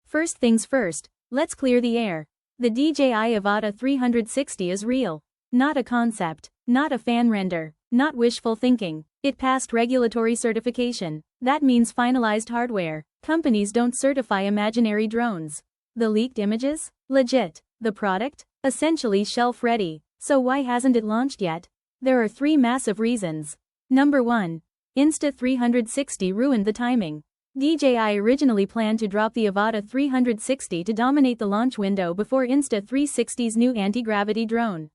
First things first, let's clear the air. The DJI Avata 360 is real. Not a concept, not a fan render, not wishful thinking. It passed regulatory certification. That means finalized hardware. Companies don't certify imaginary drones. The leaked images? Legit. The product? Essentially shelf-ready. So why hasn't it launched yet? There are 3 massive reasons. Number 1. Insta360 ruined the timing. DJI originally planned to drop the Avata 360 to dominate the launch window before Insta360's new anti-gravity drone.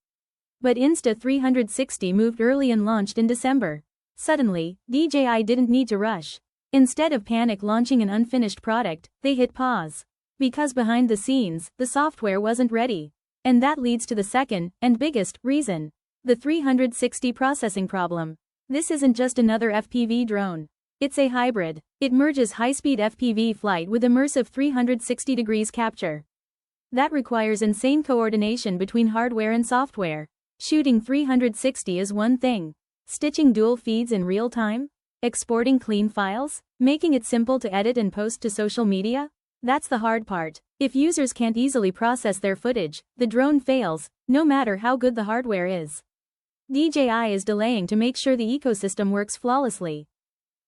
But Insta360 moved early and launched in December. Suddenly, DJI didn't need to rush. Instead of panic launching an unfinished product, they hit pause. Because behind the scenes, the software wasn't ready. And that leads to the second, and biggest, reason. The 360 processing problem. This isn't just another FPV drone. It's a hybrid. It merges high-speed FPV flight with immersive 360 degrees capture. That requires insane coordination between hardware and software. Shooting 360 is one thing. Stitching dual feeds in real time? Exporting clean files? Making it simple to edit and post to social media? That's the hard part. If users can't easily process their footage, the drone fails, no matter how good the hardware is. DJI is delaying to make sure the ecosystem works flawlessly.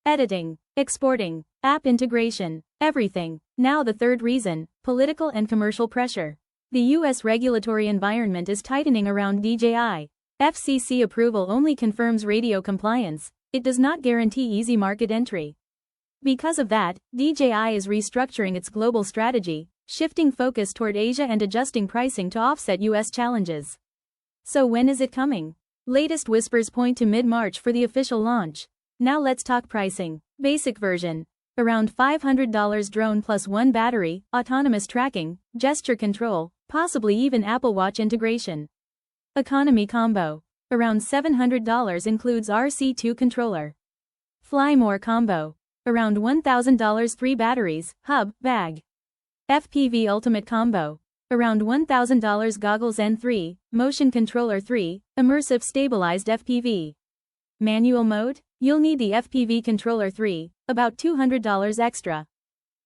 Editing, exporting, app integration, everything. Now the third reason, political and commercial pressure. The US regulatory environment is tightening around DJI. FCC approval only confirms radio compliance, it does not guarantee easy market entry. Because of that, DJI is restructuring its global strategy, shifting focus toward Asia and adjusting pricing to offset US challenges. So when is it coming? Latest whispers point to mid-March for the official launch. Now let's talk pricing. Basic version. Around $500 drone plus 1 battery, autonomous tracking, gesture control, possibly even Apple Watch integration. Economy combo. Around $700 includes RC2 controller. Fly More combo. Around $1,000 3 batteries, hub, bag. FPV Ultimate combo. Around $1,000 goggles N3, motion controller 3, immersive stabilized FPV. Manual mode? You'll need the FPV controller 3, about $200 extra.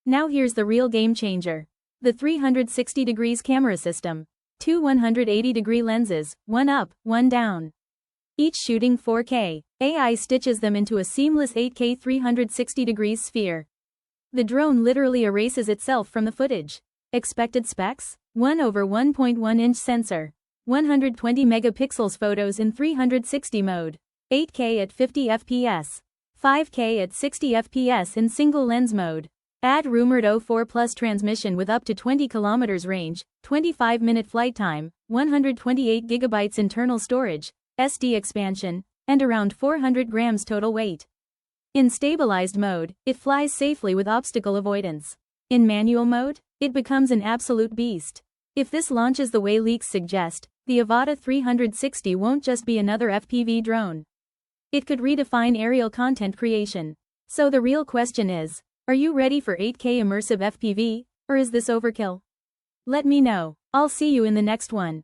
Now here's the real game changer. The 360 degrees camera system. 2 180-degree lenses, one up, one down. Each shooting 4K. AI stitches them into a seamless 8K 360 degrees sphere. The drone literally erases itself from the footage. Expected specs? 1/1.1-inch sensor. 120 megapixels photos in 360 mode. 8K at 50 fps. 5K at 60 fps in single lens mode. Add rumored O4 Plus transmission with up to 20 km range, 25-minute flight time, 128 GB internal storage, SD expansion, and around 400 grams total weight. In stabilized mode, it flies safely with obstacle avoidance. In manual mode, it becomes an absolute beast. If this launches the way leaks suggest, the Avata 360 won't just be another FPV drone. It could redefine aerial content creation. So the real question is, are you ready for 8K immersive FPV, or is this overkill? Let me know. I'll see you in the next one.